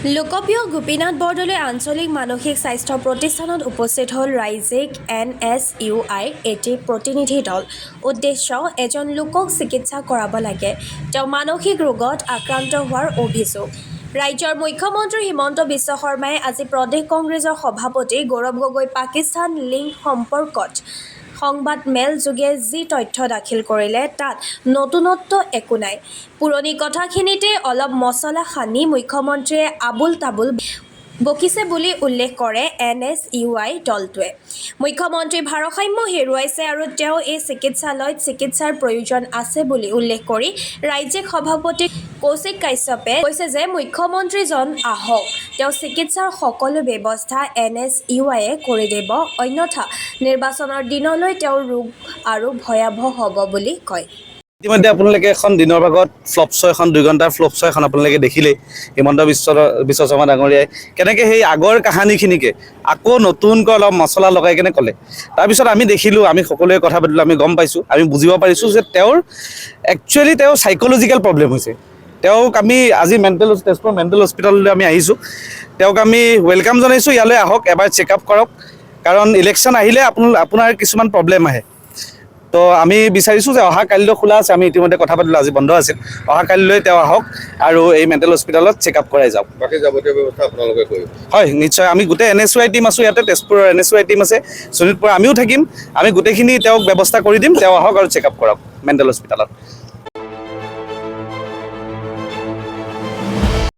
লোকপ্ৰিয় গোপীনাথ বৰদলৈ আঞ্চলিক মানসিক স্বাস্থ্য প্ৰতিষ্ঠানত উপস্থিত হ'ল ৰাজ্যিক NSUI এটি প্ৰতিনিধি দল। উদ্দেশ্য এজন লোকক চিকিৎসা কৰাব লাগে, তেওঁ মানসিক ৰোগত আক্ৰান্ত হোৱাৰ অভিযোগ। ৰাজ্যৰ মুখ্যমন্ত্ৰী হিমন্ত বিশ্ব শৰ্মাই আজি প্ৰদেশ কংগ্ৰেছৰ সভাপতি গৌৰৱ গগৈ পাকিস্তান লিংক সম্পৰ্কত সংবাদ মেল যোগে যি তথ্য দাখিল কৰিলে তাত নতুনত্ব একো নাই। পুৰণি কথাখিনিতে অলপ মছলা সানি মুখ্যমন্ত্ৰীয়ে আবুল তাবুল বকিছে বুলি উল্লেখ কৰে NSUI দলটোৱে। মুখ্যমন্ত্ৰীৰ ভাৰসাম্য হেৰুৱাইছে আৰু তেওঁ এই চিকিৎসালয়ত চিকিৎসাৰ প্ৰয়োজন আছে বুলি উল্লেখ কৰি ৰাজ্যিক সভাপতি কৌশিক কাশ্যপে কৈছে যে মুখ্যমন্ত্ৰীজন আহক, তেওঁ চিকিৎসাৰ সকলো ব্যৱস্থা NSUIয়ে কৰি দিব, অন্যথা নিৰ্বাচনৰ দিনলৈ তেওঁৰ ৰোগ আৰু ভয়াৱহ হ'ব বুলি কয়। ইতিমধ্যে আপোনালোকে এখন দিনৰ ভাগত ফ্লপ শ্ব' এখন 2 ঘণ্টাৰ ফ্লপ শ্ব' এখন আপোনালোকে দেখিলেই হিমন্ত বিশ্ব শৰ্মা ডাঙৰীয়াই কেনেকৈ সেই আগৰ কাহানীখিনিকে আকৌ নতুনকৈ অলপ মছলা লগাই কেনে ক'লে। তাৰপিছত আমি দেখিলোঁ, আমি সকলোৱে কথা পাতিলোঁ, আমি গম পাইছোঁ, আমি বুজিব পাৰিছোঁ যে তেওঁৰ একচুৱেলি তেওঁ চাইক'লজিকেল প্ৰব্লেম হৈছে। তেওঁক আমি আজি তেজপুৰ মেণ্টেল হস্পিটেললৈ আমি আহিছোঁ, তেওঁক আমি ৱেলকাম জনাইছোঁ, ইয়ালৈ আহক, এবাৰ চেকআপ কৰক, কাৰণ ইলেকশ্যন আহিলে আপোনাৰ কিছুমান প্ৰব্লেম আহে। তো আমি বিচাৰিছোঁ যে অহা কালিলৈ খোলা আছে, আমি ইতিমধ্যে কথা পাতিলোঁ, আজি বন্ধ আছিল, অহা কালিলৈ তেওঁ আহক আৰু এই মেণ্টেল হস্পিটেলত চেকআপ কৰাই যাওক। বাকী যাৱতীয় ব্যৱস্থা আপোনালোকে কৰিব? হয়, নিশ্চয়। আমি গোটেই NSUI টীম আছোঁ ইয়াতে, তেজপুৰৰ NSUI টীম আছে, শোণিতপুৰ আমিও থাকিম, আমি গোটেইখিনি তেওঁক ব্যৱস্থা কৰি দিম, তেওঁ আহক আৰু চেকআপ কৰক মেণ্টেল হস্পিটেলত।